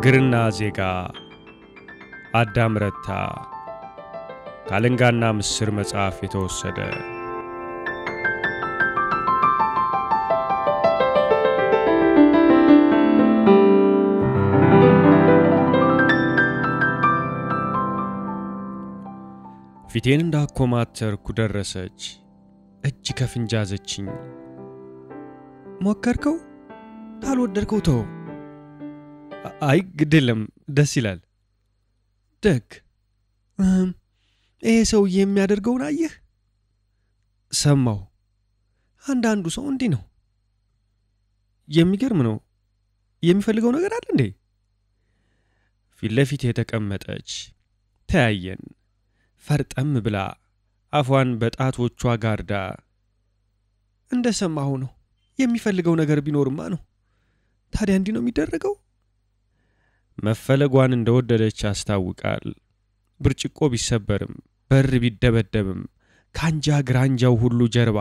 ግርና ዜጋ አዳም ረታ ካለንጋና ምስር መጽሐፍ የተወሰደ ፊቴን እንዳኮማተርኩ ደረሰች እጅ ከፍንጃዘችኝ ሞከርከው ታልወደድከው ተው አይ ግድለም ደስ ይላል ደግ ይሄ ሰው የሚያደርገውን አየህ ሰማው አንዳንዱ ሰው እንዲህ ነው የሚገርም ነው የሚፈልገው ነገር አለ እንዴ ፊት ለፊት የተቀመጠች ተያየን ፈርጠም ብላ አፏን በጣቶቿ ጋርዳ እንደሰማው ነው የሚፈልገው ነገር ቢኖርማ ነው ታዲያ እንዲህ ነው የሚደረገው መፈለጓን እንደወደደች አስታውቃል ብርጭቆ ቢሰበርም በር ቢደበደብም ካንጃ ግራንጃው ሁሉ ጀርባ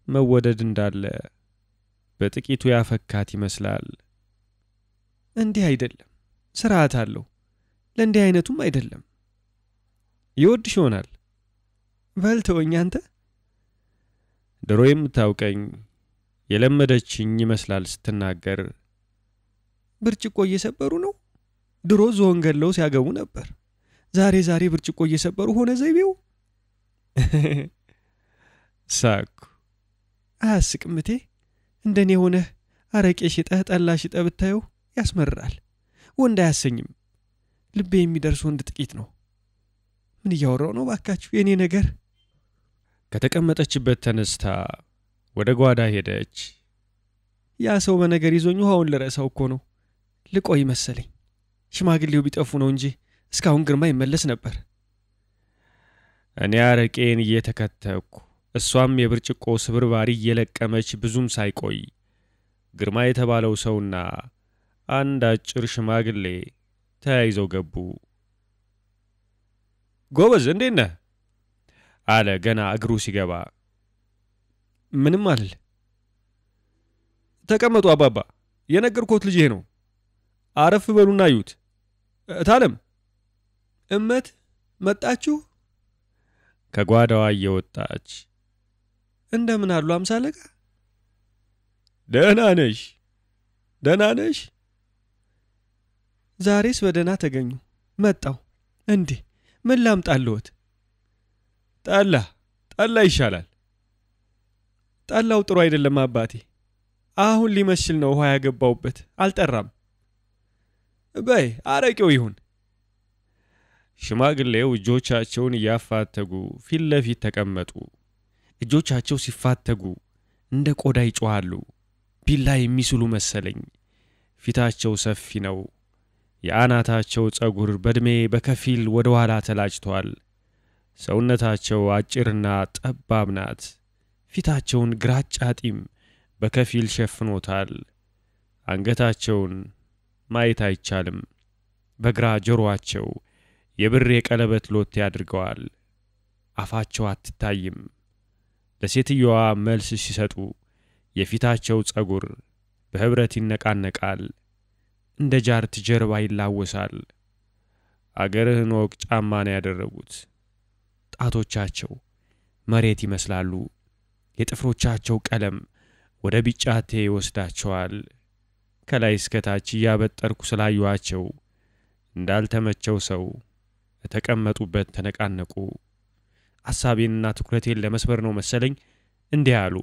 መወደድ እንዳለ በጥቂቱ ያፈካት ይመስላል እንዲህ አይደለም ስርዓት አለው ለእንዲህ አይነቱም አይደለም ይወድሽ ይሆናል በልተወኝ አንተ ድሮ የምታውቀኝ የለመደችኝ ይመስላል ስትናገር ብርጭቆ እየሰበሩ ነው ድሮ ዞን ገለው ሲያገቡ ነበር ዛሬ ብርጭቆ እየሰበሩ ሆነ ዘይቤው ሳኩ አስቅምቴ እንደኔ ሆነ አረቄ ሽጠህ ጠላ ሽጠህ ብታየው ያስመራል ወንድ አያሰኝም ልቤ የሚደርስ ወንድ ጥቂት ነው ምን ያወራው ነው ባካችሁ የኔ ነገር ከተቀመጠችበት ተነስታ ወደ ጓዳ ሄደች ያ ሰው በነገር ይዞኝ ውሃውን ለረሳው እኮ ነው ልቆይ መሰለኝ ሽማግሌው ቢጠፉ ነው እንጂ እስካሁን ግርማ ይመለስ ነበር እኔ አረቄን እየተከተኩ እሷም የብርጭቆ ስብርባሪ እየለቀመች ብዙም ሳይቆይ ግርማ የተባለው ሰውና አንድ አጭር ሽማግሌ ተያይዘው ገቡ ጎበዝ እንዴት ነህ አለ ገና እግሩ ሲገባ ምንም አይደል ተቀመጡ አባባ የነገርኩት ልጄ ነው አረፍ በሉና አዩት ታለም እመት መጣችሁ ከጓዳዋ እየወጣች እንደምን አሉ አምሳለቃ ደህና ነሽ ዛሬስ በደህና ተገኙ መጣው እንዴ ምን ላምጣልዎት ጠላ ይሻላል ጠላው ጥሩ አይደለም አባቴ አሁን ሊመስል ነው ውሃ ያገባውበት አልጠራም በይ አረቄው ይሁን ሽማግሌው እጆቻቸውን ያፋተጉ ፊት ለፊት ተቀመጡ እጆቻቸው ሲፋተጉ እንደ ቆዳ ይጮሃሉ ቢላ የሚስሉ መሰለኝ ፊታቸው ሰፊ ነው የአናታቸው ጸጉር በእድሜ በከፊል ወደ ኋላ ተላጭቷል ሰውነታቸው አጭርና ጠባብ ናት ፊታቸውን ግራጫ ጢም በከፊል ሸፍኖታል አንገታቸውን ማየት አይቻልም በግራ ጆሮአቸው የብር የቀለበት ሎት ያድርገዋል አፋቸው አትታይም ለሴትየዋ መልስ ሲሰጡ የፊታቸው ጸጉር በህብረት ይነቃነቃል እንደ ጃርት ጀርባ ይላወሳል አገርህን ወቅ ጫማን ያደረጉት ጣቶቻቸው መሬት ይመስላሉ የጥፍሮቻቸው ቀለም ወደ ቢጫቴ ይወስዳቸዋል ከላይ እስከ ታች ያበጠርኩ ስላዩአቸው እንዳልተመቸው ሰው ተቀመጡበት ተነቃነቁ ሐሳቤንና ትኩረቴን ለመስበር ነው መሰለኝ እንዲህ አሉ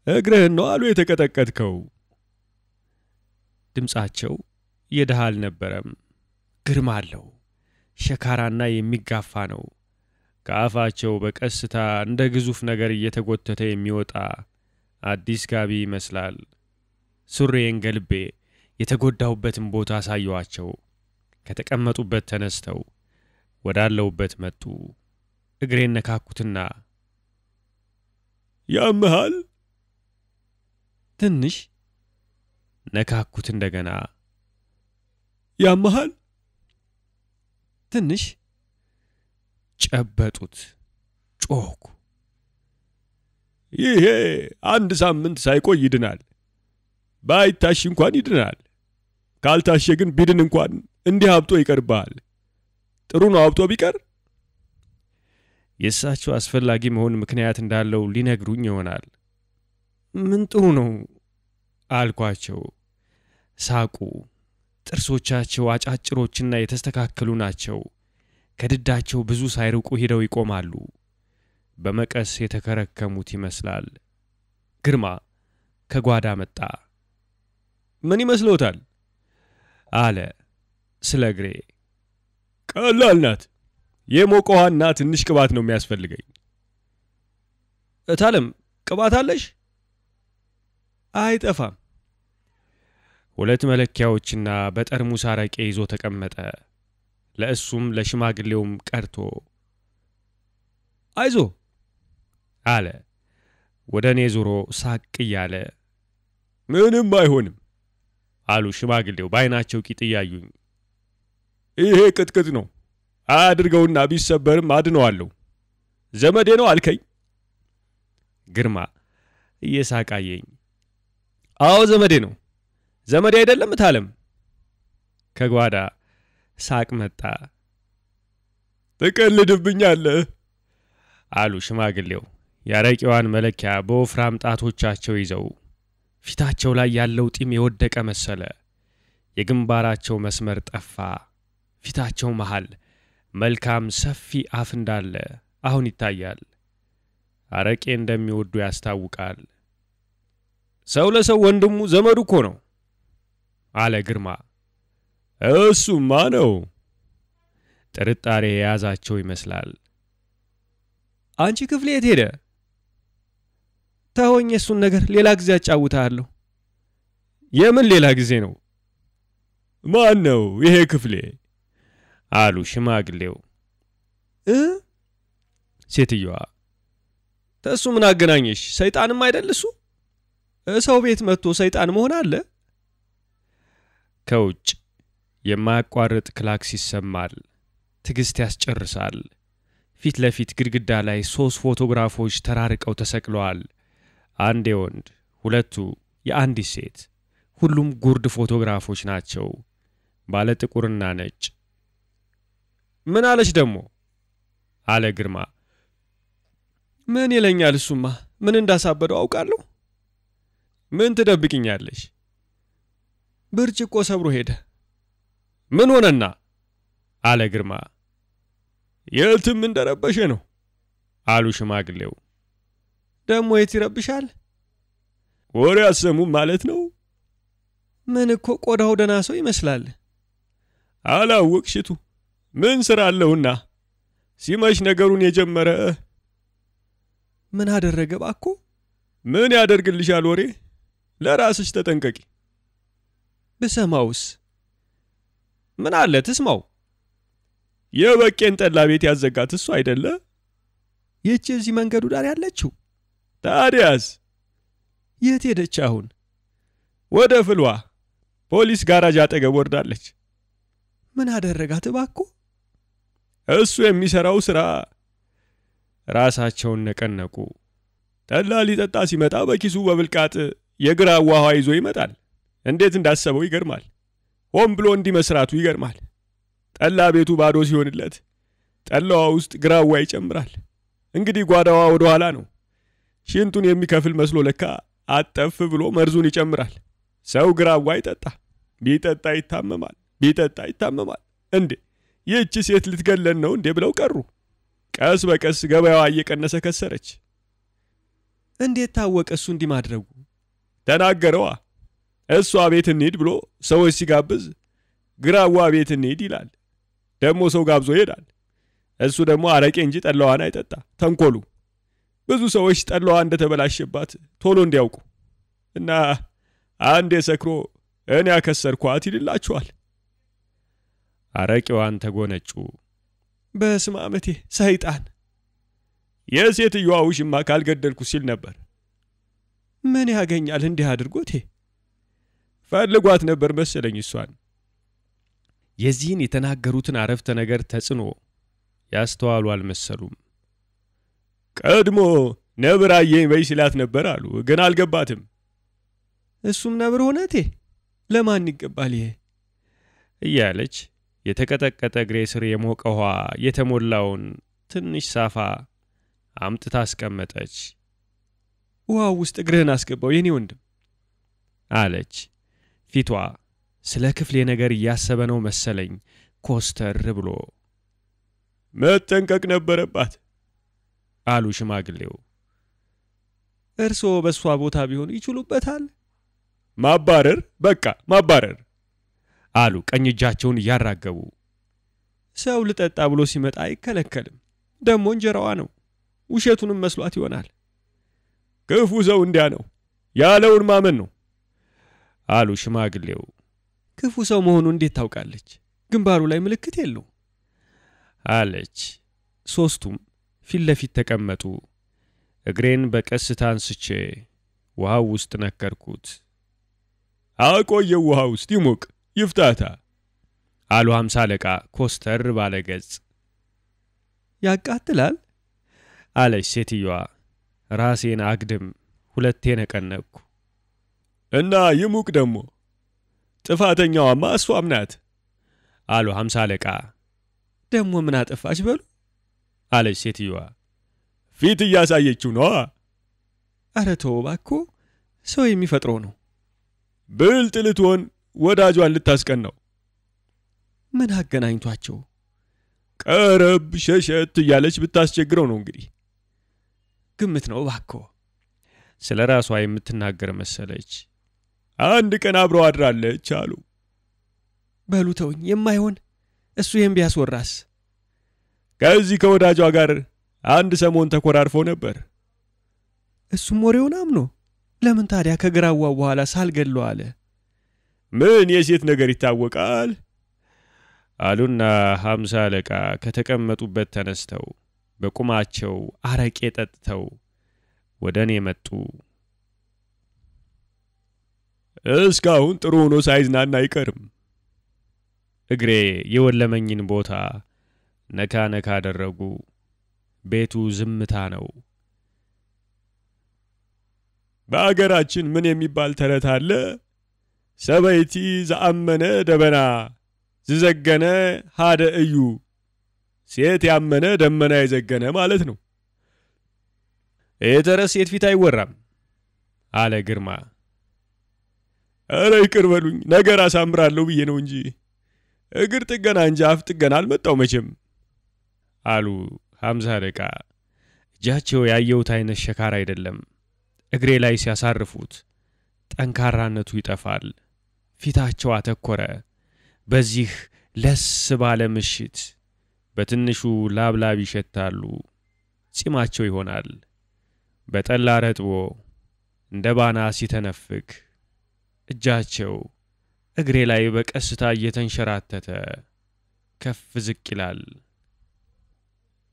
እግርህን ነው አሉ የተቀጠቀጥከው ድምጻቸው የደሃል ነበረም ግርማ አለው ሸካራና የሚጋፋ ነው ከአፋቸው በቀስታ እንደ ግዙፍ ነገር እየተጎተተ የሚወጣ አዲስ ጋቢ ይመስላል ሱሪዬን ገልቤ የተጎዳውበትን ቦታ አሳዩአቸው ከተቀመጡበት ተነስተው ወዳለውበት መጡ እግሬን ነካኩትና ያመሃል ትንሽ ነካኩት እንደገና ያመሃል ትንሽ ጨበጡት ጮኩ ይሄ አንድ ሳምንት ሳይቆይ ይድናል ባይታሽ እንኳን ይድናል ካልታሸ ግን ቢድን እንኳን እንዲህ አብጦ ይቀርባል። ጥሩ ነው አብጦ ቢቀር። የእሳቸው አስፈላጊ መሆን ምክንያት እንዳለው ሊነግሩኝ ይሆናል። ምን ጥሩ ነው አልኳቸው። ሳቁ። ጥርሶቻቸው አጫጭሮችና የተስተካከሉ ናቸው። ከድዳቸው ብዙ ሳይርቁ ሄደው ይቆማሉ። በመቀስ የተከረከሙት ይመስላል። ግርማ ከጓዳ መጣ። ምን ይመስሎታል አለ ስለ እግሬ። ቀላል ናት። የሞቀ ውሃና ትንሽ ቅባት ነው የሚያስፈልገኝ። እታለም ቅባት አለሽ? አይጠፋም። 2 መለኪያዎችና በጠርሙስ አረቄ ይዞ ተቀመጠ። ለእሱም ለሽማግሌውም ቀርቶ አይዞ አለ። ወደ እኔ ዞሮ ሳቅ እያለ ምንም አይሆንም አሉ ሽማግሌው በዓይናቸው ቂጥ እያዩኝ። ይሄ ቅጥቅጥ ነው። አድርገውና ቢሰበርም አድነዋለሁ። ዘመዴ ነው አልከኝ? ግርማ እየሳቃየኝ አዎ ዘመዴ ነው። ዘመዴ አይደለም እታለም? ከጓዳ ሳቅ መጣ። ትቀልድብኛለህ አሉ ሽማግሌው ያረቂዋን መለኪያ በወፍራም ጣቶቻቸው ይዘው። ፊታቸው ላይ ያለው ጢም የወደቀ መሰለ። የግንባራቸው መስመር ጠፋ። ፊታቸው መሃል መልካም ሰፊ አፍ እንዳለ አሁን ይታያል። አረቄ እንደሚወዱ ያስታውቃል። ሰው ለሰው ወንድሙ ዘመዱ እኮ ነው አለ ግርማ። እሱማ ነው። ጥርጣሬ የያዛቸው ይመስላል። አንቺ ክፍሌ የት ሄደ? ተወኝ፣ እሱን ነገር ሌላ ጊዜ አጫውታለሁ። የምን ሌላ ጊዜ ነው? ማን ነው ይሄ ክፍሌ? አሉ ሽማግሌው። ሴትየዋ ተሱ ምን አገናኘሽ? ሰይጣንም አይደል እሱ? ሰው ቤት መጥቶ ሰይጣን መሆን አለ? ከውጭ የማያቋርጥ ክላክስ ይሰማል። ትግስት ያስጨርሳል። ፊት ለፊት ግድግዳ ላይ 3 ፎቶግራፎች ተራርቀው ተሰቅለዋል። አንድ የወንድ፣ 2 የአንዲት ሴት። ሁሉም ጉርድ ፎቶግራፎች ናቸው፣ ባለ ጥቁርና ነጭ። ምን አለች ደግሞ? አለ ግርማ። ምን ይለኛል እሱማ? ምን እንዳሳበደው አውቃለሁ። ምን ትደብቅኛለሽ? ብርጭቆ ሰብሮ ሄደ። ምን ሆነና? አለ ግርማ። የትም እንደረበሸ ነው አሉ ሽማግሌው። ደሞ የት ይረብሻል? ወሬ አሰሙም ማለት ነው። ምን እኮ ቆዳው ደና ሰው ይመስላል። አላወቅሽቱ ምን ስራ አለውና ሲመሽ ነገሩን የጀመረ። ምን አደረገ ባኮ? ምን ያደርግልሻል ወሬ? ለራስሽ ተጠንቀቂ። ብሰማውስ? ምን አለ ትስማው? የበቄን ጠላ ቤት ያዘጋት እሱ አይደለ? ይህች እዚህ መንገዱ ዳር ያለችው። ታዲያስ የት ሄደች አሁን? ወደ ፍልዋ ፖሊስ ጋራጅ አጠገብ ወርዳለች። ምን አደረጋት ባኮ? እሱ የሚሰራው ስራ። ራሳቸውን ነቀነቁ። ጠላ ሊጠጣ ሲመጣ በኪሱ በብልቃጥ የግራዋ ውሃ ይዞ ይመጣል። እንዴት እንዳሰበው ይገርማል። ሆን ብሎ እንዲመስራቱ ይገርማል። ጠላ ቤቱ ባዶ ሲሆንለት ጠላዋ ውስጥ ግራዋ ይጨምራል። እንግዲህ ጓዳዋ ወደ ኋላ ነው። ሽንቱን የሚከፍል መስሎ ለካ አጠፍ ብሎ መርዙን ይጨምራል። ሰው ግራዋ ይጠጣ፣ ቢጠጣ ይታመማል፣ ቢጠጣ ይታመማል። እንዴ ይህች ሴት ልትገለን ነው እንዴ ብለው ቀሩ። ቀስ በቀስ ገበያዋ እየቀነሰ ከሰረች። እንዴት ታወቀ እሱ እንዲህ ማድረጉ? ተናገረዋ። እሷ ቤት እንሂድ ብሎ ሰዎች ሲጋብዝ ግራዋ ቤት እንሂድ ይላል። ደግሞ ሰው ጋብዞ ይሄዳል። እሱ ደግሞ አረቄ እንጂ ጠላዋን አይጠጣ። ተንኮሉ ብዙ ሰዎች ጠላዋ እንደተበላሸባት ቶሎ እንዲያውቁ እና አንዴ ሰክሮ እኔ ያከሰርኳት ይልላችኋል። አረቄዋን ተጎነጩ። በስመ አብ ሰይጣን! የሴትዮዋ ውሽማ ካልገደልኩ ሲል ነበር። ምን ያገኛል እንዲህ አድርጎት? ፈልጓት ነበር መሰለኝ እሷን። የዚህን የተናገሩትን አረፍተ ነገር ተጽኖ ያስተዋሉ አልመሰሉም። ቀድሞ ነብር አየኝ በይ ሲላት ነበር አሉ፣ ግን አልገባትም። እሱም ነብር ሆነቴ ለማን ይገባል ይሄ? እያለች የተቀጠቀጠ እግሬ ስር የሞቀ ውሃ የተሞላውን ትንሽ ሳፋ አምጥታ አስቀመጠች። ውሃው ውስጥ እግርህን አስገባው የኔ ወንድም አለች። ፊቷ ስለ ክፍሌ ነገር እያሰበ ነው መሰለኝ ኮስተር ብሎ። መጠንቀቅ ነበረባት አሉ ሽማግሌው። እርስዎ በሷ ቦታ ቢሆኑ ይችሉበታል? ማባረር፣ በቃ ማባረር አሉ ቀኝ እጃቸውን እያራገቡ። ሰው ልጠጣ ብሎ ሲመጣ አይከለከልም። ደሞ እንጀራዋ ነው። ውሸቱንም መስሏት ይሆናል። ክፉ ሰው እንዲያ ነው፣ ያለውን ማመን ነው አሉ ሽማግሌው። ክፉ ሰው መሆኑ እንዴት ታውቃለች? ግንባሩ ላይ ምልክት የለው አለች። ሶስቱም ፊት ለፊት ተቀመጡ። እግሬን በቀስታ አንስቼ ውሃው ውስጥ ነከርኩት። አቆየው ውሃ ውስጥ ይሞቅ ይፍታታ አሉ 50 አለቃ ኮስተር ባለ ገጽ። ያቃጥላል አለች ሴትዮዋ። ራሴን አግድም ሁለቴ ነቀነቅኩ። እና ይሙቅ ደሞ ጥፋተኛዋማ እሷም ናት አሉ 50 አለቃ። ደሞ ምን አጠፋች በሉ አለች ሴትዮዋ። ፊት እያሳየችው ነው። አረ ተው እባክዎ፣ ሰው የሚፈጥረው ነው። ብልጥ ልትሆን ወዳጇን ልታስቀናው። ምን አገናኝቷቸው? ቀረብ ሸሸት እያለች ብታስቸግረው ነው እንግዲህ። ግምት ነው እባክዎ። ስለ ራሷ የምትናገር መሰለች። አንድ ቀን አብረው አድራለች አሉ። በሉ ተውኝ፣ የማይሆን እሱ ይሄን ቢያስወራስ? ከዚህ ከወዳጇ ጋር አንድ ሰሞን ተኮራርፈው ነበር። እሱም ወሬውን አምኖ ለምን ታዲያ ከግራዋው በኋላ ሳልገለው አለ? ምን የሴት ነገር ይታወቃል አሉና 50 አለቃ ከተቀመጡበት ተነስተው በቁማቸው አረቄ ጠጥተው ወደኔ መጡ። እስካሁን ጥሩ ሆኖ ሳይዝናና አይቀርም። እግሬ የወለመኝን ቦታ ነካ ነካ አደረጉ። ቤቱ ዝምታ ነው። በአገራችን ምን የሚባል ተረት አለ? ሰበይቲ ዘአመነ ደበና ዝዘገነ ሃደ እዩ። ሴት ያመነ ደመና የዘገነ ማለት ነው። የተረት ሴት ፊት አይወራም አለ ግርማ። ኧረ ይቅር በሉኝ፣ ነገር አሳምራለሁ ብዬ ነው እንጂ እግር ጥገና እንጂ አፍ ጥገና አልመጣው መቼም አሉ 50 አለቃ። እጃቸው ያየሁት አይነት ሸካራ አይደለም። እግሬ ላይ ሲያሳርፉት ጠንካራነቱ ይጠፋል። ፊታቸው አተኮረ። በዚህ ለስ ባለ ምሽት በትንሹ ላብላብ ይሸታሉ። ጺማቸው ይሆናል በጠላ ረጥቦ እንደ ባና ሲተነፍክ። እጃቸው እግሬ ላይ በቀስታ እየተንሸራተተ ከፍ ዝቅ ይላል።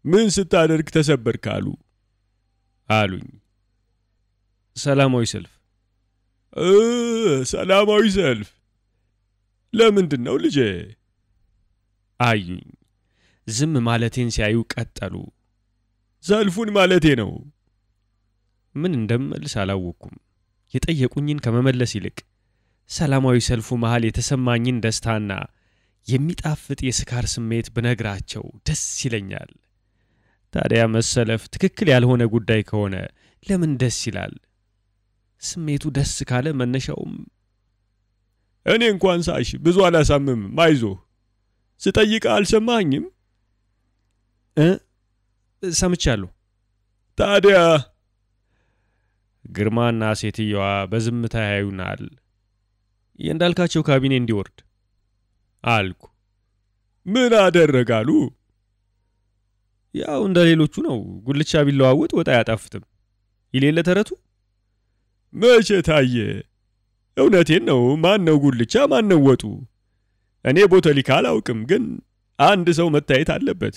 ምን ስታደርግ ተሰበርክ አሉኝ። ሰላማዊ ሰልፍ። ሰላማዊ ሰልፍ ለምንድን ነው ልጄ አዩኝ። ዝም ማለቴን ሲያዩ ቀጠሉ። ሰልፉን ማለቴ ነው። ምን እንደምመልስ አላወኩም። የጠየቁኝን ከመመለስ ይልቅ ሰላማዊ ሰልፉ መሃል የተሰማኝን ደስታና የሚጣፍጥ የስካር ስሜት ብነግራቸው ደስ ይለኛል። ታዲያ መሰለፍ ትክክል ያልሆነ ጉዳይ ከሆነ ለምን ደስ ይላል? ስሜቱ ደስ ካለ መነሻውም እኔ እንኳን ሳሽ ብዙ አላሳምም። አይዞ ስጠይቅ አልሰማኝም? ሰምቻለሁ። ታዲያ ግርማና ሴትዮዋ በዝምታ ያዩናል። የእንዳልካቸው ካቢኔ እንዲወርድ አልኩ። ምን አደረጋሉ? ያው እንደሌሎቹ ነው። ጉልቻ ቢለዋወጥ ወጣ አያጣፍጥም ይሌለ ተረቱ። መቼ ታየ? እውነቴን ነው። ማን ነው ጉልቻ ማን ነው ወጡ? እኔ ቦተሊካ አላውቅም፣ ግን አንድ ሰው መታየት አለበት።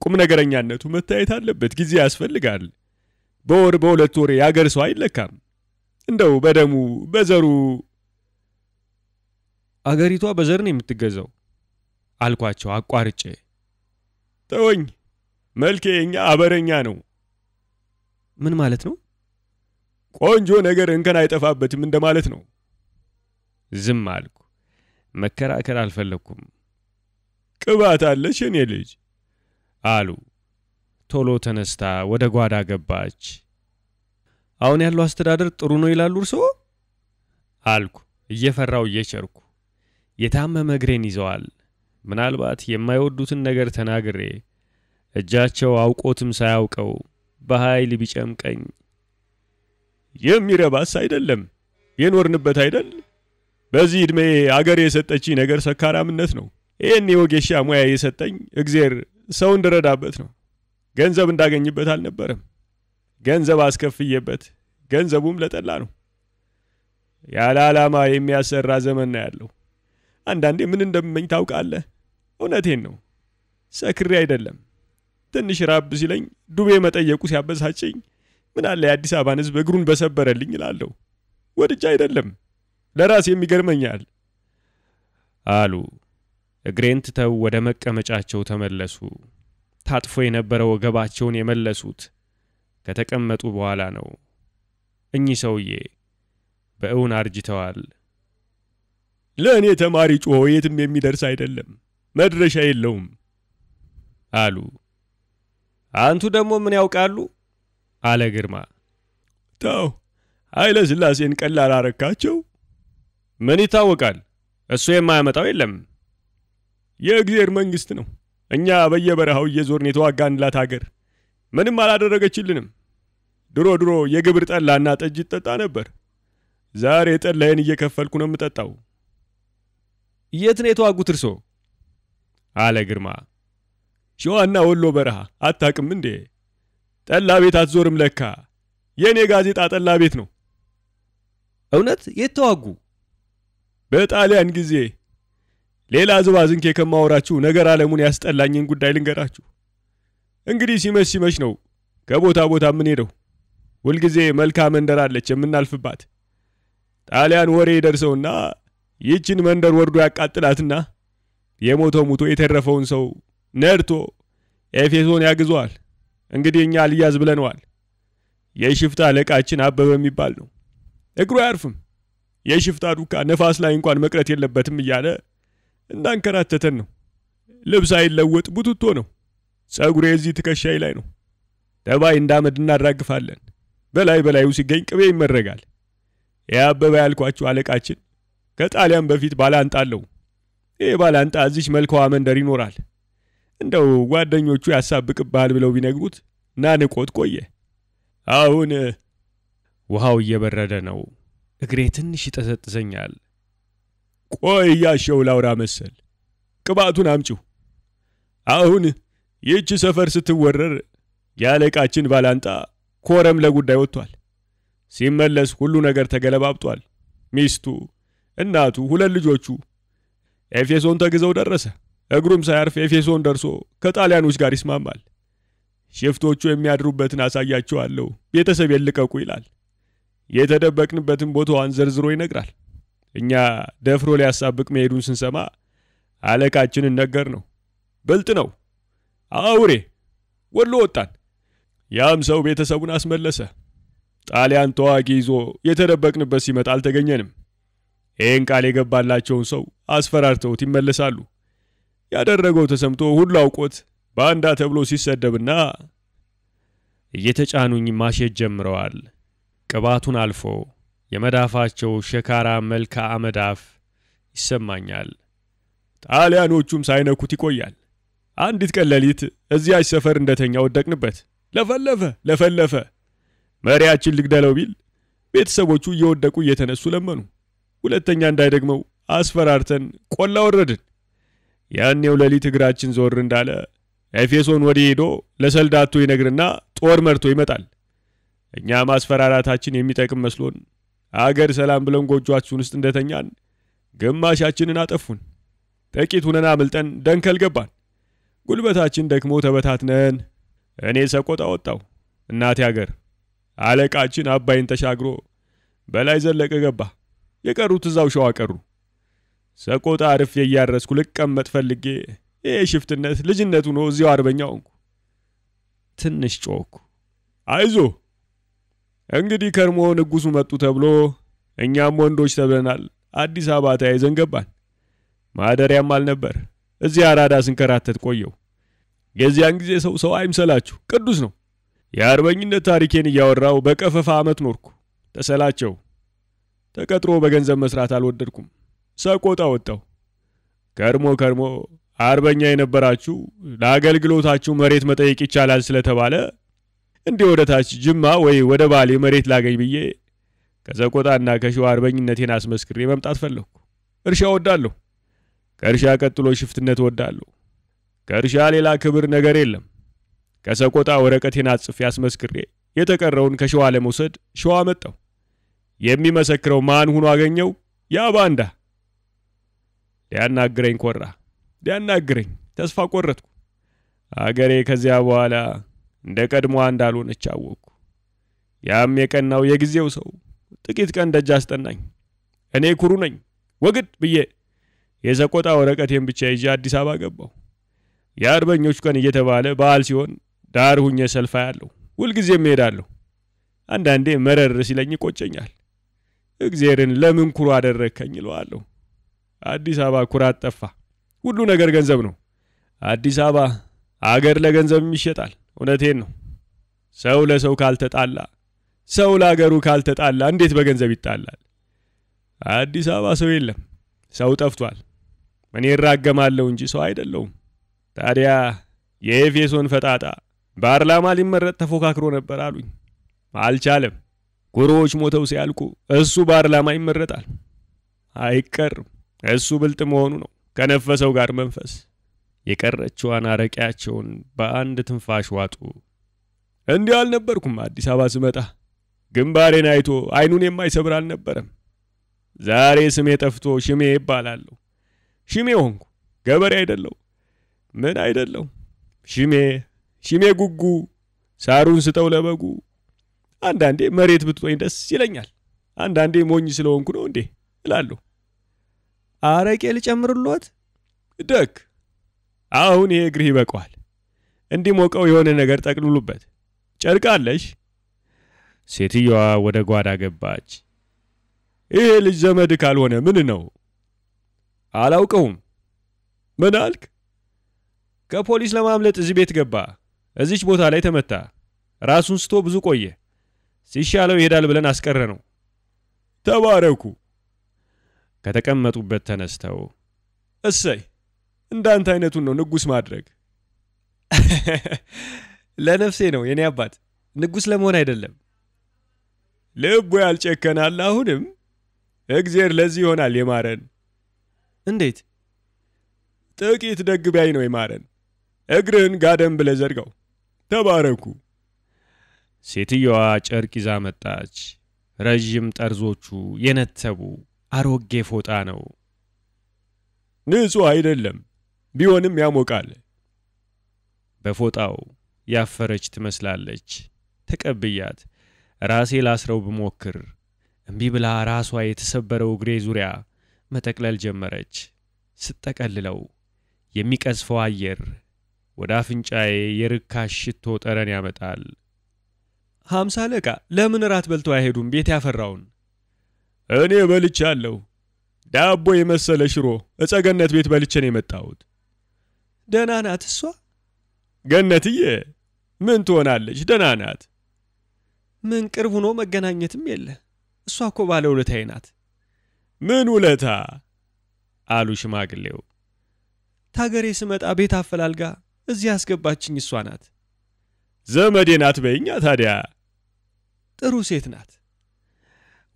ቁም ነገረኛነቱ መታየት አለበት። ጊዜ ያስፈልጋል። በወር በሁለት ወር ያገር ሰው አይለካም። እንደው በደሙ በዘሩ። አገሪቷ በዘር ነው የምትገዛው አልኳቸው አቋርጬ። ተወኝ፣ መልኬ የኛ አበረኛ ነው። ምን ማለት ነው? ቆንጆ ነገር እንከን አይጠፋበትም እንደማለት ነው። ዝም አልኩ። መከራከር አልፈለኩም። ቅባት አለሽ የኔ ልጅ አሉ። ቶሎ ተነስታ ወደ ጓዳ ገባች። አሁን ያለው አስተዳደር ጥሩ ነው ይላሉ እርሶ? አልኩ እየፈራው እየቸርኩ። የታመመ እግሬን ይዘዋል። ምናልባት የማይወዱትን ነገር ተናግሬ እጃቸው አውቆትም ሳያውቀው በኃይል ቢጨምቀኝ የሚረባስ አይደለም የኖርንበት አይደል? በዚህ ዕድሜ አገር የሰጠች ነገር ሰካራምነት ነው። ይሄን የወጌሻ ሙያ የሰጠኝ እግዚአብሔር ሰው እንድረዳበት ነው። ገንዘብ እንዳገኝበት አልነበረም። ገንዘብ አስከፍየበት፣ ገንዘቡም ለጠላ ነው። ያለ ዓላማ የሚያሰራ ዘመን ነው ያለው። አንዳንዴ ምን እንደምመኝ ታውቃለህ? እውነቴን ነው። ሰክሬ አይደለም። ትንሽ ራብ ሲለኝ ዱቤ መጠየቁ ሲያበሳጨኝ ምን አለ የአዲስ አበባን ሕዝብ እግሩን በሰበረልኝ እላለሁ። ወድጄ አይደለም፣ ለራሴ የሚገርመኛል አሉ። እግሬን ትተው ወደ መቀመጫቸው ተመለሱ። ታጥፎ የነበረው ወገባቸውን የመለሱት ከተቀመጡ በኋላ ነው። እኚህ ሰውዬ በእውን አርጅተዋል። ለእኔ ተማሪ ጮሆ የትም የሚደርስ አይደለም፣ መድረሻ የለውም አሉ። አንቱ ደግሞ ምን ያውቃሉ? አለ ግርማ። ታው ኃይለ ሥላሴን ቀላል አረካቸው። ምን ይታወቃል? እሱ የማያመጣው የለም። የእግዚአብሔር መንግስት ነው። እኛ በየበረሃው እየዞርን የተዋጋንላት ሀገር ምንም አላደረገችልንም። ድሮ የግብር ጠላና ጠጅ ይጠጣ ነበር። ዛሬ ጠላዬን እየከፈልኩ ነው የምጠጣው። የት ነው የተዋጉት እርሶ? አለ ግርማ። ሸዋና ወሎ በረሃ አታውቅም እንዴ? ጠላ ቤት አትዞርም ለካ። የኔ ጋዜጣ ጠላ ቤት ነው። እውነት? የት ተዋጉ? በጣሊያን ጊዜ። ሌላ ዝባዝንኬ ከማወራችሁ ነገር ዓለሙን ያስጠላኝን ጉዳይ ልንገራችሁ። እንግዲህ ሲመሽ ነው ከቦታ ቦታ ምን ሄደው። ሁልጊዜ መልካም መንደር አለች የምናልፍባት። ጣሊያን ወሬ ደርሰውና ይችን መንደር ወርዶ ያቃጥላትና የሞተው ሙቶ የተረፈውን ሰው ነርቶ ኤፌሶን ያግዟል። እንግዲህ እኛ ልያዝ ብለነዋል። የሽፍታ አለቃችን አበበ የሚባል ነው። እግሩ አያርፍም። የሽፍታ ዱካ ነፋስ ላይ እንኳን መቅረት የለበትም እያለ እንዳንከራተተን ነው። ልብስ አይለወጥ ቡትቶ ነው። ጸጉሬ እዚህ ትከሻይ ላይ ነው። ተባይ እንዳመድ እናራግፋለን። በላዩ ሲገኝ ቅቤ ይመረጋል። ያበበ ያልኳችሁ አለቃችን ከጣሊያን በፊት ባላንጣ አለው። ይሄ ባላንጣ እዚች መልካዋ መንደር ይኖራል። እንደው ጓደኞቹ ያሳብቅብሃል ብለው ቢነግሩት ናንቆት ቆየ። አሁን ውሃው እየበረደ ነው። እግሬ ትንሽ ይጠሰጥሰኛል። ቆይ ያሸው ላውራ መሰል ቅባቱን አምጪው። አሁን ይህች ሰፈር ስትወረር ያለቃችን ባላንጣ ኮረም ለጉዳይ ወጥቷል። ሲመለስ ሁሉ ነገር ተገለባብጧል። ሚስቱ፣ እናቱ፣ ሁለት ልጆቹ ኤፌሶን ተግዘው ደረሰ። እግሩም ሳያርፍ ኤፌሶን ደርሶ ከጣሊያኖች ጋር ይስማማል። ሽፍቶቹ የሚያድሩበትን አሳያቸዋለሁ፣ ቤተሰብ የልቀቁ ይላል። የተደበቅንበትን ቦታዋን ዘርዝሮ ይነግራል። እኛ ደፍሮ ሊያሳብቅ መሄዱን ስንሰማ አለቃችንን ነገር ነው። ብልጥ ነው፣ አውሬ። ወሎ ወጣን። ያም ሰው ቤተሰቡን አስመለሰ። ጣሊያን ተዋጊ ይዞ የተደበቅንበት ሲመጣ አልተገኘንም። ይህን ቃል የገባላቸውን ሰው አስፈራርተውት ይመለሳሉ። ያደረገው ተሰምቶ ሁሉ አውቆት ባንዳ ተብሎ ሲሰደብና እየተጫኑኝ ማሸት ጀምረዋል። ቅባቱን አልፎ የመዳፋቸው ሸካራ መልክዓ መዳፍ ይሰማኛል። ጣሊያኖቹም ሳይነኩት ይቆያል። አንዲት ቀን ሌሊት እዚያች ሰፈር እንደተኛ ወደቅንበት። ለፈለፈ። መሪያችን ልግደለው ቢል ቤተሰቦቹ እየወደቁ እየተነሱ ለመኑ። ሁለተኛ እንዳይደግመው አስፈራርተን ቆላ ወረድን። ያኔው ሌሊት እግራችን ዞር እንዳለ ኤፌሶን ወዲህ ሄዶ ለሰልዳቶ ይነግርና ጦር መርቶ ይመጣል። እኛ ማስፈራራታችን የሚጠቅም መስሎን አገር ሰላም ብለን ጎጆአችን ውስጥ እንደተኛን ግማሻችንን አጠፉን። ጥቂት ሁነን አምልጠን ደንከል ገባን። ጉልበታችን ደክሞ ተበታትነን እኔ ሰቆጣ ወጣው። እናቴ አገር አለቃችን አባይን ተሻግሮ በላይ ዘለቀ ገባ። የቀሩት እዛው ሸዋ ቀሩ። ሰቆጣ አርፌ እያረስኩ ልቀመጥ ፈልጌ ይሄ ሽፍትነት ልጅነቱ ነው እዚያው አርበኛው ሆንኩ። ትንሽ ጮኩ። አይዞ እንግዲህ ከርሞ ንጉሱ መጡ ተብሎ እኛም ወንዶች ተብለናል። አዲስ አበባ ተያይዘን ገባን። ማደሪያም አልነበር። እዚህ አራዳ ስንከራተት ቆየው። የዚያን ጊዜ ሰው አይምሰላችሁ፣ ቅዱስ ነው። የአርበኝነት ታሪኬን እያወራው በቀፈፋ ዓመት ኖርኩ። ተሰላቸው። ተቀጥሮ በገንዘብ መስራት አልወደድኩም። ሰቆጣ ወጣው። ከርሞ አርበኛ የነበራችሁ ለአገልግሎታችሁ መሬት መጠየቅ ይቻላል ስለተባለ እንዲህ ወደ ታች ጅማ ወይ ወደ ባሌ መሬት ላገኝ ብዬ ከሰቆጣና ከሸዋ አርበኝነቴን አስመስክሬ መምጣት ፈለኩ። እርሻ ወዳለሁ። ከእርሻ ቀጥሎ ሽፍትነት ወዳለሁ። ከእርሻ ሌላ ክብር ነገር የለም። ከሰቆጣ ወረቀቴን አጽፌ አስመስክሬ የተቀረውን ከሸዋ ለመውሰድ ሸዋ መጣው። የሚመሰክረው ማን ሆኖ አገኘው? ያ ባንዳ። ሊያናግረኝ ኮራ። ሊያናግረኝ ተስፋ ቆረጥኩ። አገሬ ከዚያ በኋላ እንደ ቀድሞዋ እንዳልሆነች አወቅኩ። ያም የቀናው የጊዜው ሰው ጥቂት ቀን ደጅ አስጠናኝ። እኔ ኩሩ ነኝ ወግድ ብዬ የሰቆጣ ወረቀቴን ብቻ ይዤ አዲስ አበባ ገባሁ። የአርበኞች ቀን እየተባለ በዓል ሲሆን ዳር ሁኜ ሰልፋ ያለው ሁልጊዜም እሄዳለሁ። አንዳንዴ መረር ሲለኝ ይቆጨኛል። እግዚአብሔርን ለምን ኩሩ አደረከኝ እለዋለሁ። አዲስ አበባ ኩራት ጠፋ። ሁሉ ነገር ገንዘብ ነው። አዲስ አበባ አገር ለገንዘብ ይሸጣል። እውነቴን ነው። ሰው ለሰው ካልተጣላ፣ ሰው ለአገሩ ካልተጣላ እንዴት በገንዘብ ይጣላል? አዲስ አበባ ሰው የለም። ሰው ጠፍቷል። እኔ እራገማለሁ እንጂ ሰው አይደለሁም። ታዲያ የኤፌሶን ፈጣጣ ፓርላማ ሊመረጥ ተፎካክሮ ነበር አሉኝ። አልቻለም። ኩሮዎች ሞተው ሲያልቁ እሱ ፓርላማ ይመረጣል። አይቀርም። እሱ ብልጥ መሆኑ ነው። ከነፈሰው ጋር መንፈስ። የቀረችዋን አረቂያቸውን በአንድ ትንፋሽ ዋጡ። እንዲህ አልነበርኩም። አዲስ አበባ ስመጣ ግንባሬን አይቶ አይኑን የማይሰብር አልነበረም። ዛሬ ስሜ ጠፍቶ ሽሜ ይባላለሁ። ሽሜ ሆንኩ። ገበሬ አይደለሁ። ምን አይደለሁ። ሽሜ ጉጉ፣ ሳሩን ስጠው ለበጉ። አንዳንዴ መሬት ብትጦኝ ደስ ይለኛል። አንዳንዴ ሞኝ ስለሆንኩ ነው እንዴ እላለሁ። አረቄ ልጨምርልዎት? ደግ አሁን ይሄ እግርህ ይበቃዋል። እንዲሞቀው የሆነ ነገር ጠቅልሉበት። ጨርቅ አለሽ? ሴትዮዋ ወደ ጓዳ ገባች። ይሄ ልጅ ዘመድ ካልሆነ ምን ነው? አላውቀውም። ምን አልክ? ከፖሊስ ለማምለጥ እዚህ ቤት ገባ። እዚች ቦታ ላይ ተመታ። ራሱን ስቶ ብዙ ቆየ። ሲሻለው ይሄዳል ብለን አስቀረ ነው። ተባረኩ። ከተቀመጡበት ተነስተው እሰይ እንዳንተ አይነቱን ነው ንጉስ ማድረግ። ለነፍሴ ነው የኔ አባት፣ ንጉስ ለመሆን አይደለም። ልቡ ያልጨከናል። አሁንም እግዚአብሔር ለዚህ ይሆናል የማረን። እንዴት? ጥቂት ደግ ቢያይ ነው የማረን። እግርህን ጋደም ብለህ ዘርጋው። ተባረኩ። ሴትዮዋ ጨርቅ ይዛ መጣች። ረጅም ጠርዞቹ የነተቡ አሮጌ ፎጣ ነው። ንጹህ አይደለም፣ ቢሆንም ያሞቃል። በፎጣው ያፈረች ትመስላለች። ተቀብያት ራሴ ላስረው ብሞክር እምቢ ብላ ራሷ የተሰበረው እግሬ ዙሪያ መጠቅለል ጀመረች። ስትጠቀልለው የሚቀዝፈው አየር ወደ አፍንጫዬ የርካሽ ሽቶ ጠረን ያመጣል። 50 አለቃ ለምን ራት በልተው አይሄዱም? ቤት ያፈራውን እኔ በልቻለሁ። ዳቦ የመሰለ ሽሮ እጸገነት ቤት በልቼ ነው የመጣሁት። ደህና ናት እሷ? ገነትዬ ምን ትሆናለች? ደህና ናት። ምን ቅርብ ሆኖ መገናኘትም የለ። እሷ እኮ ባለ ውለታዬ ናት። ምን ውለታ? አሉ ሽማግሌው። ታገሬ ስመጣ ቤት አፈላልጋ እዚህ ያስገባችኝ እሷ ናት። ዘመዴ ናት በይኛ ታዲያ። ጥሩ ሴት ናት።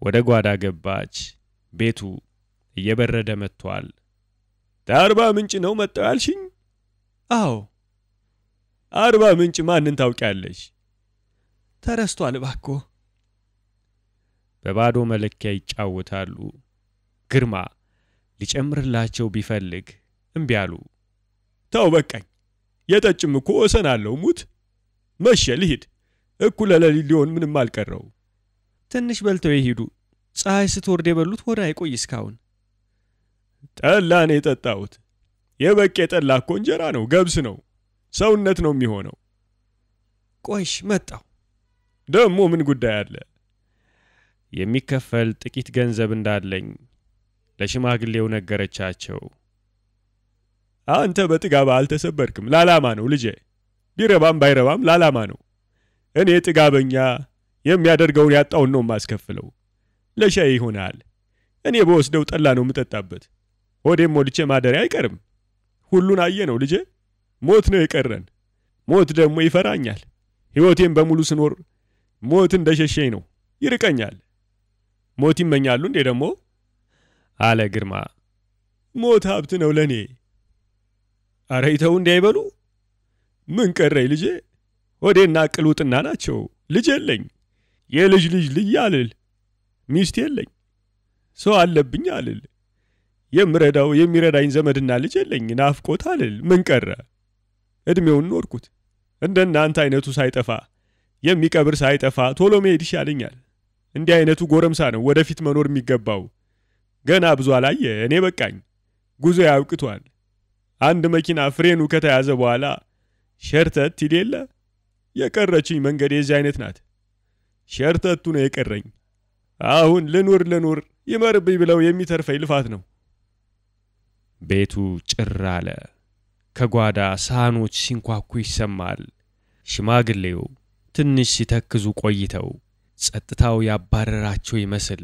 ወደ ጓዳ ገባች። ቤቱ እየበረደ መጥቷል። አርባ ምንጭ ነው መጣው ያልሽኝ? አዎ። አርባ ምንጭ ማንን ታውቂያለሽ? ተረስቷል እባክዎ። በባዶ መለኪያ ይጫወታሉ። ግርማ ሊጨምርላቸው ቢፈልግ እምቢ አሉ። ተው በቃኝ። የጠጭም እኮ ወሰናለው። ሙት መሸ ልሂድ። እኩለ ሌሊት ሊሆን ምንም አልቀረው። ትንሽ በልተው ይሄዱ። ፀሐይ ስትወርድ የበሉት ሆነ አይቆይ እስካሁን። ጠላን የጠጣሁት። የበቄ ጠላ እኮ እንጀራ ነው፣ ገብስ ነው፣ ሰውነት ነው የሚሆነው። ቆይሽ መጣው። ደሞ ምን ጉዳይ አለ? የሚከፈል ጥቂት ገንዘብ እንዳለኝ ለሽማግሌው ነገረቻቸው። አንተ በጥጋብ አልተሰበርክም፣ ላላማ ነው ልጄ። ቢረባም ባይረባም ላላማ ነው። እኔ ጥጋበኛ የሚያደርገውን ያጣውን ነው ማስከፍለው። ለሻይ ይሆናል። እኔ በወስደው ጠላ ነው የምጠጣበት። ሆዴም ሞልቼ ማደሪያ አይቀርም። ሁሉን አየ ነው ልጄ። ሞት ነው የቀረን። ሞት ደግሞ ይፈራኛል። ሕይወቴን በሙሉ ስኖር ሞት እንደሸሸኝ ነው፣ ይርቀኛል። ሞት ይመኛሉ እንዴ ደግሞ? አለ ግርማ። ሞት ሀብት ነው ለኔ። አረ ይተው እንዳይበሉ። ምን ቀረኝ ልጄ? ሆዴና ቅሉጥና ናቸው። ልጅ የለኝ። የልጅ ልጅ አልል። ሚስት የለኝ። ሰው አለብኝ አልል። የምረዳው የሚረዳኝ ዘመድና ልጅ የለኝ። ናፍቆት አልል። ምን ቀረ? እድሜውን ኖርኩት። እንደናንተ አይነቱ ሳይጠፋ የሚቀብር ሳይጠፋ ቶሎ መሄድ ይሻለኛል። እንዲህ አይነቱ ጎረምሳ ነው ወደፊት መኖር የሚገባው። ገና ብዙ አላየ። እኔ በቃኝ። ጉዞ ያብቅቷል። አንድ መኪና ፍሬኑ ከተያዘ በኋላ ሸርተት ይሌለ። የቀረችኝ መንገድ የዚህ አይነት ናት። ሸርተቱ ነው የቀረኝ። አሁን ልኑር ይመርብኝ ብለው የሚተርፈኝ ልፋት ነው። ቤቱ ጭር አለ። ከጓዳ ሳህኖች ሲንኳኩ ይሰማል። ሽማግሌው ትንሽ ሲተክዙ ቆይተው ጸጥታው ያባረራቸው ይመስል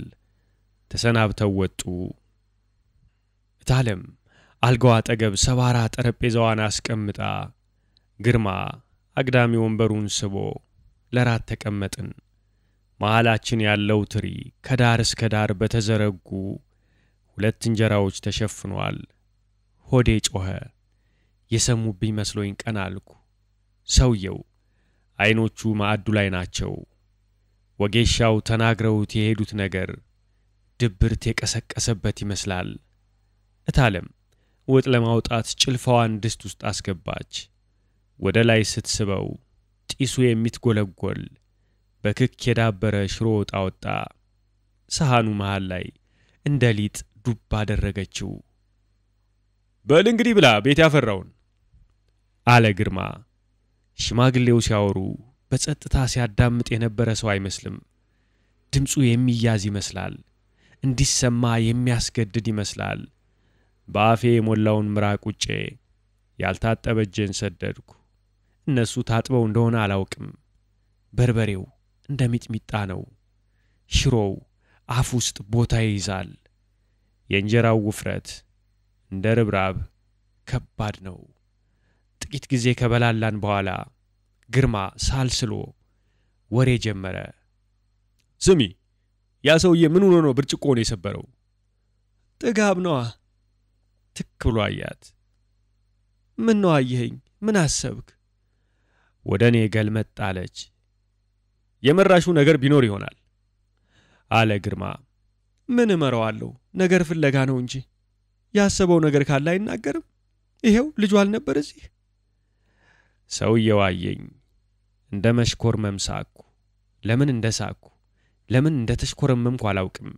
ተሰናብተው ወጡ። እታለም አልጋው አጠገብ ሰባራ ጠረጴዛዋን አስቀምጣ ግርማ አግዳሚ ወንበሩን ስቦ ለራት ተቀመጥን። መሃላችን ያለው ትሪ ከዳር እስከ ዳር በተዘረጉ 2 እንጀራዎች ተሸፍኗል። ሆዴ ጮኸ። የሰሙብኝ መስሎኝ ቀና አልኩ። ሰውየው አይኖቹ ማዕዱ ላይ ናቸው። ወጌሻው ተናግረውት የሄዱት ነገር ድብርት የቀሰቀሰበት ይመስላል። እታለም ወጥ ለማውጣት ጭልፋዋን ድስት ውስጥ አስገባች። ወደ ላይ ስትስበው ጢሱ የሚትጎለጎል በክክ የዳበረ ሽሮ ወጥ አወጣ። ሰሃኑ መሃል ላይ እንደ ሊጥ ዱብ አደረገችው። በል እንግዲህ ብላ ቤት ያፈራውን አለ ግርማ። ሽማግሌው ሲያወሩ በጸጥታ ሲያዳምጥ የነበረ ሰው አይመስልም። ድምፁ የሚያዝ ይመስላል። እንዲሰማ የሚያስገድድ ይመስላል። በአፌ የሞላውን ምራቅ ውጬ ያልታጠበ እጄን ሰደድኩ። እነሱ ታጥበው እንደሆነ አላውቅም። በርበሬው እንደ ሚጥሚጣ ነው። ሽሮው አፍ ውስጥ ቦታ ይይዛል። የእንጀራው ውፍረት እንደ ርብራብ ከባድ ነው። ጥቂት ጊዜ ከበላላን በኋላ ግርማ ሳልስሎ ወሬ ጀመረ። ስሚ፣ ያ ሰውዬ ምን ሆኖ ነው ብርጭቆውን የሰበረው? ጥጋብ ነዋ። ትክ ብሎ አያት። ምን ነው አየኸኝ? ምን አሰብክ? ወደ እኔ ገልመጥ አለች። የመራሹ ነገር ቢኖር ይሆናል አለ ግርማ። ምን እመረዋለሁ? ነገር ፍለጋ ነው እንጂ ያሰበው ነገር ካለ አይናገርም። ይሄው ልጁ አልነበር እዚህ። ሰውየው አየኝ። እንደ መሽኮርመም ሳቅኩ። ለምን እንደሳቅኩ ለምን እንደተሽኮረመምኩ አላውቅም።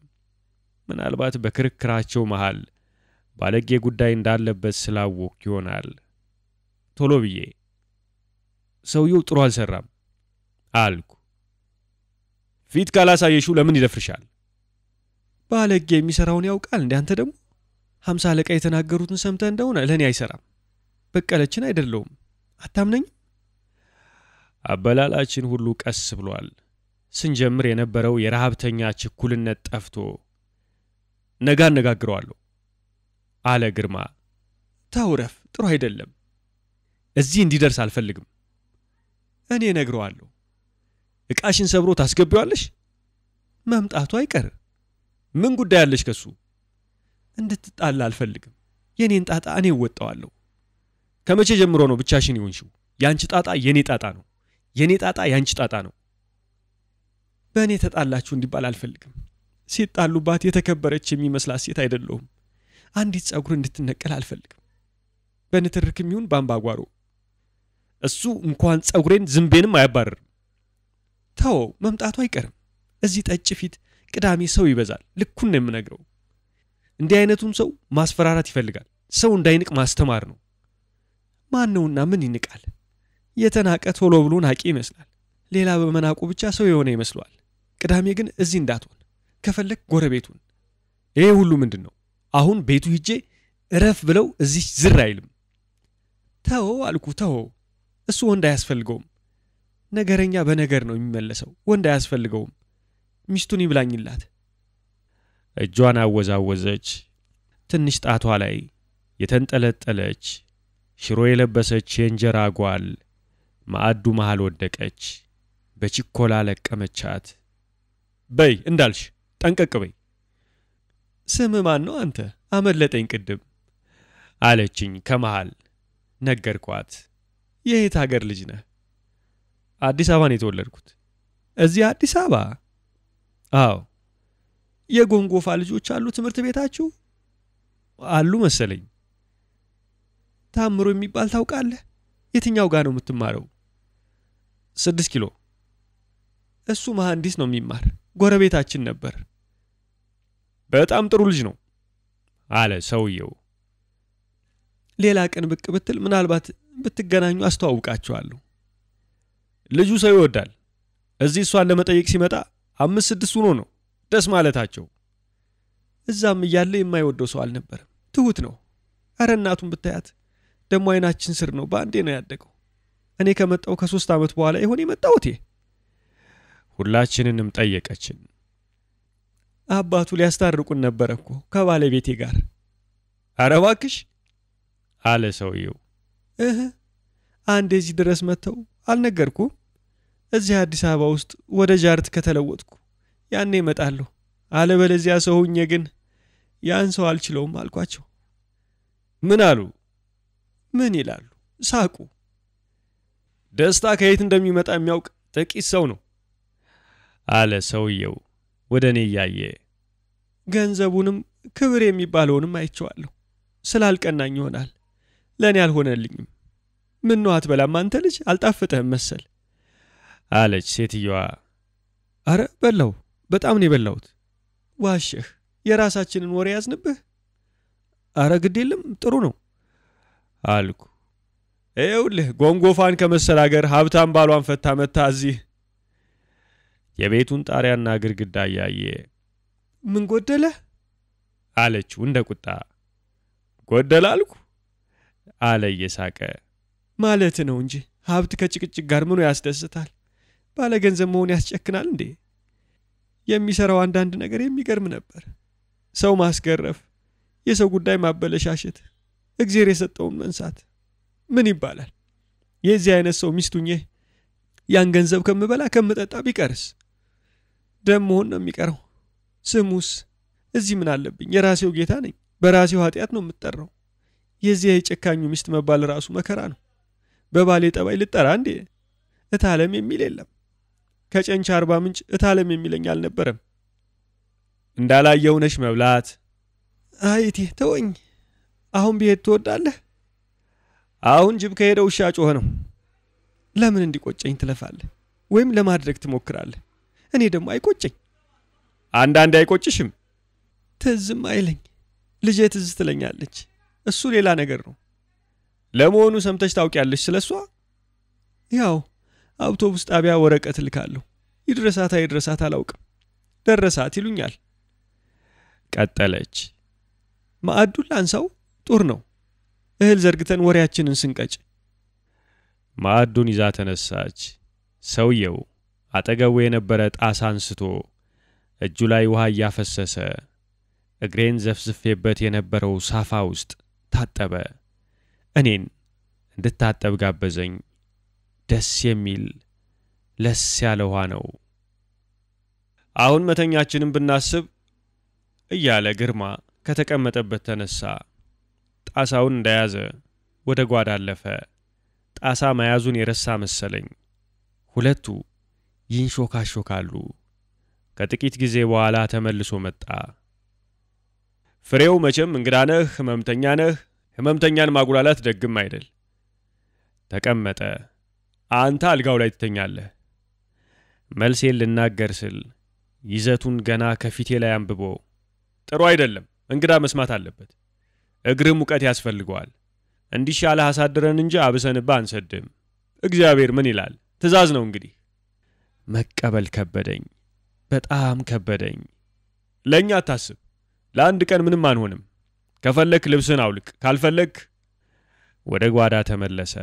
ምናልባት በክርክራቸው መሃል ባለጌ ጉዳይ እንዳለበት ስላወቅኩ ይሆናል። ቶሎ ብዬ ሰውየው ጥሩ አልሰራም አልኩ። ፊት ካላሳየሽው ለምን ይደፍርሻል? ባለጌ የሚሰራውን ያውቃል እንዴ? አንተ ደግሞ 50 አለቃ የተናገሩትን ሰምተህ እንደሆነ ለኔ አይሰራም። በቀለችን አይደለውም። አታምነኝ? አበላላችን ሁሉ ቀስ ብሏል። ስንጀምር የነበረው የረሃብተኛ ችኩልነት ጠፍቶ ነገ አነጋግረዋለሁ አለ ግርማ። ታውረፍ፣ ጥሩ አይደለም። እዚህ እንዲደርስ አልፈልግም። እኔ ነግረዋለሁ። ዕቃሽን ሰብሮ ታስገቢዋለሽ? መምጣቱ አይቀር። ምን ጉዳይ አለሽ ከሱ? እንድትጣላ አልፈልግም። የኔን ጣጣ እኔ እወጣዋለሁ። ከመቼ ጀምሮ ነው ብቻሽን ይሆንሽው? ያንቺ ጣጣ የኔ ጣጣ ነው፣ የኔ ጣጣ ያንቺ ጣጣ ነው። በእኔ ተጣላችሁ እንዲባል አልፈልግም። ሲጣሉባት የተከበረች የሚመስላት ሴት አይደለሁም። አንዲት ጸጉር እንድትነቀል አልፈልግም። በንትርክም ይሁን ባምባጓሮ። እሱ እንኳን ጸጉሬን ዝምቤንም አያባርርም። ተው፣ መምጣቱ አይቀርም። እዚህ ጠጭ ፊት ቅዳሜ ሰው ይበዛል። ልኩን ነው የምነግረው። እንዲህ አይነቱን ሰው ማስፈራራት ይፈልጋል። ሰው እንዳይንቅ ማስተማር ነው። ማን ነውና ምን ይንቃል? የተናቀ ቶሎ ብሎ ናቂ ይመስላል። ሌላ በመናቁ ብቻ ሰው የሆነ ይመስሏል። ቅዳሜ ግን እዚህ እንዳትሆን ከፈለክ ጎረቤቱን። ይሄ ሁሉ ምንድነው? አሁን ቤቱ ሂጄ እረፍ ብለው እዚህ ዝር አይልም። ተው አልኩ ተው። እሱ ወንድ አያስፈልገውም። ነገረኛ በነገር ነው የሚመለሰው። ወንድ አያስፈልገውም። ሚስቱን ይብላኝላት። እጇን አወዛወዘች። ትንሽ ጣቷ ላይ የተንጠለጠለች ሽሮ የለበሰች የእንጀራ ጓል ማዕዱ መሃል ወደቀች። በችኮላ ለቀመቻት። በይ እንዳልሽ ጠንቀቅ በይ። ስም ማን ነው አንተ? አመለጠኝ ቅድም አለችኝ ከመሃል። ነገርኳት። የየት ሀገር ልጅ ነህ? አዲስ አበባ ነው የተወለድኩት። እዚህ አዲስ አበባ? አዎ። የጎንጎፋ ልጆች አሉ ትምህርት ቤታችሁ? አሉ መሰለኝ። ታምሮ የሚባል ታውቃለህ? የትኛው ጋር ነው የምትማረው? 6 ኪሎ። እሱ መሐንዲስ ነው የሚማር። ጎረቤታችን ነበር። በጣም ጥሩ ልጅ ነው አለ ሰውየው። ሌላ ቀን ብቅ ብትል ምናልባት ብትገናኙ አስተዋውቃቸዋለሁ። ልጁ ሰው ይወዳል። እዚህ እሷን ለመጠየቅ ሲመጣ 5-6 ሆኖ ነው ደስ ማለታቸው። እዛም እያለ የማይወደው ሰው አልነበረም። ትሁት ነው። አረ እናቱን ብታያት ደሞ አይናችን ስር ነው። በአንዴ ነው ያደገው። እኔ ከመጣው ከ3 ዓመት በኋላ ይሆን የመጣውት። ሁላችንንም ጠየቀችን። አባቱ ሊያስታርቁን ነበር እኮ ከባለቤቴ ጋር። አረ እባክሽ አለ ሰውየው። አንዴ እዚህ ድረስ መተው አልነገርኩም? እዚህ አዲስ አበባ ውስጥ ወደ ጃርት ከተለወጥኩ ያኔ እመጣለሁ። አለበለዚያ ሰው ሆኜ ግን ያን ሰው አልችለውም አልኳቸው። ምን አሉ? ምን ይላሉ? ሳቁ። ደስታ ከየት እንደሚመጣ የሚያውቅ ጥቂት ሰው ነው አለ ሰውየው ወደኔ ያየ። ገንዘቡንም ክብር የሚባለውንም አይቼዋለሁ። ስላልቀናኝ ይሆናል ለኔ አልሆነልኝም። ምን ነው አትበላም አንተ ልጅ? አልጣፈጠህም መሰል አለች ሴትየዋ። አረ በላው፣ በጣም ነው የበላሁት። ዋሸህ። የራሳችንን ወሬ ያዝንብህ። አረ ግድ የለም ጥሩ ነው አልኩ። ይኸውልህ ጎንጎፋን ከመሰል ሀገር ሀብታም ባሏን ፈታ መታ እዚህ የቤቱን ጣሪያና ግድግዳ ያየ። ምን ጎደለ አለችው እንደ ቁጣ። ጎደለ አልኩ አለ እየሳቀ። ማለት ነው እንጂ ሀብት ከጭቅጭቅ ጋር ምኑ ያስደስታል? ባለ ገንዘብ መሆን ያስጨክናል እንዴ? የሚሰራው አንዳንድ ነገር የሚገርም ነበር። ሰው ማስገረፍ፣ የሰው ጉዳይ ማበለሻሸት፣ እግዚአብሔር የሰጠውን መንሳት ምን ይባላል? የዚህ አይነት ሰው ሚስቱኝ ያን ገንዘብ ከምበላ ከምጠጣ ቢቀርስ ደሞን ነው የሚቀረው። ስሙስ እዚህ ምን አለብኝ? የራሴው ጌታ ነኝ። በራሴው ኃጢያት ነው የምጠራው። የዚህ የጨካኙ ሚስት መባል ራሱ መከራ ነው። በባሌ ጠባይ ልጠራ እንዴ? እታለም የሚል የለም። ከጨንቻ 40 ምንጭ እታለም የሚለኝ አልነበረም። እንዳላየው ነሽ መብላት። አይቴ ተወኝ። አሁን ብሄድ ትወዳለህ? አሁን ጅብ ከሄደ ውሻ ጮኸ ነው። ለምን እንዲቆጨኝ ትለፋለህ? ወይም ለማድረግ ትሞክራለህ? እኔ ደግሞ አይቆጨኝ። አንዳንዴ አይቆጭሽም? ትዝም አይለኝ። ልጄ ትዝ ትለኛለች። እሱ ሌላ ነገር ነው። ለመሆኑ ሰምተሽ ታውቂያለሽ ስለሷ? ያው አውቶቡስ ጣቢያ ወረቀት ልካለሁ። ይድረሳት አይድረሳት አላውቅም። ደረሳት ይሉኛል። ቀጠለች። ማዕዱን ላንሳው? ጡር ነው። እህል ዘርግተን ወሬያችንን ስንቀጭ። ማዕዱን ይዛ ተነሳች። ሰውየው አጠገቡ የነበረ ጣሳ አንስቶ እጁ ላይ ውሃ እያፈሰሰ እግሬን ዘፍዝፌበት የነበረው ሳፋ ውስጥ ታጠበ። እኔን እንድታጠብ ጋበዘኝ። ደስ የሚል ለስ ያለ ውሃ ነው። አሁን መተኛችንን ብናስብ እያለ ግርማ ከተቀመጠበት ተነሳ። ጣሳውን እንደያዘ ወደ ጓዳ አለፈ። ጣሳ መያዙን የረሳ መሰለኝ። ሁለቱ ይንሾካሾካሉ። ከጥቂት ጊዜ በኋላ ተመልሶ መጣ። ፍሬው መቼም እንግዳ ነህ፣ ህመምተኛ ነህ። ህመምተኛን ማጉላላት ደግም አይደል። ተቀመጠ። አንተ አልጋው ላይ ትተኛለህ። መልሴን ልናገር ስል ይዘቱን ገና ከፊቴ ላይ አንብቦ ጥሩ አይደለም፣ እንግዳ መስማት አለበት። እግር ሙቀት ያስፈልገዋል። እንዲሻለህ አሳድረን እንጂ አብሰንባ አንሰድም። እግዚአብሔር ምን ይላል? ትእዛዝ ነው እንግዲህ። መቀበል ከበደኝ፣ በጣም ከበደኝ። ለኛ አታስብ፣ ለአንድ ቀን ምንም አንሆንም። ከፈለክ ልብስን አውልቅ፣ ካልፈለክ ወደ ጓዳ ተመለሰ።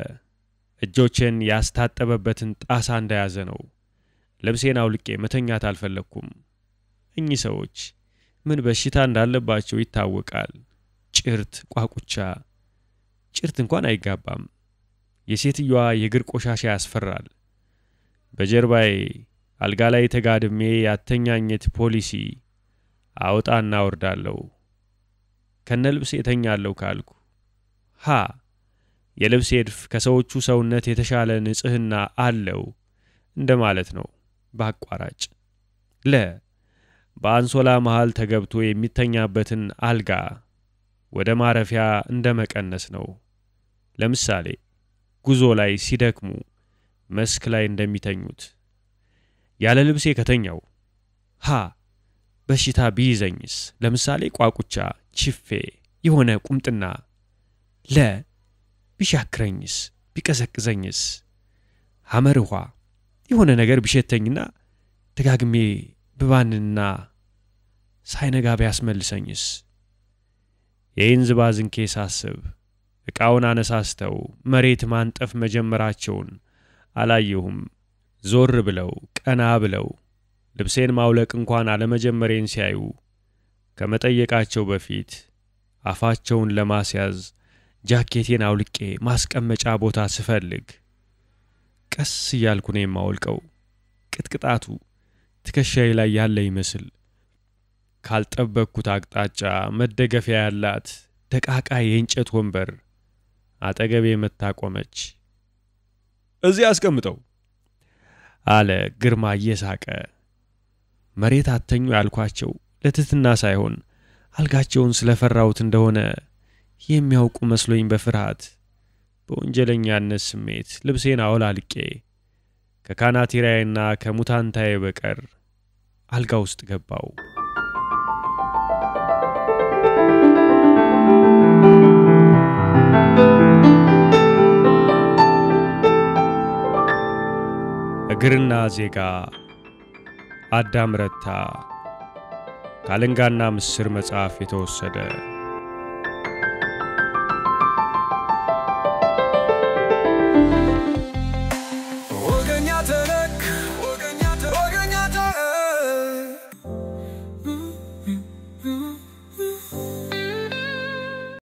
እጆቼን ያስታጠበበትን ጣሳ እንደያዘ ነው። ልብሴን አውልቄ መተኛት አልፈለኩም። እኚህ ሰዎች ምን በሽታ እንዳለባቸው ይታወቃል። ጭርት፣ ቋቁቻ። ጭርት እንኳን አይጋባም። የሴትየዋ የእግር ቆሻሻ ያስፈራል። በጀርባዬ አልጋ ላይ ተጋድሜ ያተኛኘት ፖሊሲ አውጣና ወርዳለሁ። ከነ ልብሴ እተኛለሁ ካልኩ የልብሴ እድፍ ከሰዎቹ ሰውነት የተሻለ ንጽህና አለው እንደማለት ነው። በአቋራጭ በአንሶላ መሃል ተገብቶ የሚተኛበትን አልጋ ወደ ማረፊያ እንደመቀነስ ነው። ለምሳሌ ጉዞ ላይ ሲደክሙ መስክ ላይ እንደሚተኙት። ያለ ልብሴ ከተኛው በሽታ ቢይዘኝስ? ለምሳሌ ቋቁቻ፣ ቺፌ፣ የሆነ ቁምጥና ቢሻክረኝስ? ቢቀዘቅዘኝስ? ሐመር ውሃ የሆነ ነገር ቢሸተኝና ደጋግሜ ብባንና ሳይነጋ ቢያስመልሰኝስ? ይህን ዝባዝንኬ ሳስብ ዕቃውን አነሳስተው መሬት ማንጠፍ መጀመራቸውን አላየሁም። ዞር ብለው ቀና ብለው ልብሴን ማውለቅ እንኳን አለመጀመሬን ሲያዩ ከመጠየቃቸው በፊት አፋቸውን ለማስያዝ ጃኬቴን አውልቄ ማስቀመጫ ቦታ ስፈልግ ቀስ እያልኩ ነው የማወልቀው። ቅጥቅጣቱ ትከሻዬ ላይ ያለ ይመስል ካልጠበቅኩት አቅጣጫ መደገፊያ ያላት ደቃቃ የእንጨት ወንበር አጠገቤ መታቆመች። እዚህ አስቀምጠው አለ ግርማ እየሳቀ። መሬት አተኙ ያልኳቸው ለትትና ሳይሆን አልጋቸውን ስለፈራሁት እንደሆነ የሚያውቁ መስሎኝ በፍርሃት በወንጀለኛነት ስሜት ልብሴን አውላልቄ ከካናቴራዬና ከሙታንታዬ በቀር አልጋ ውስጥ ገባው። እግርና ዜጋ አዳም ረታ ካለንጋና ምስር መጽሐፍ የተወሰደ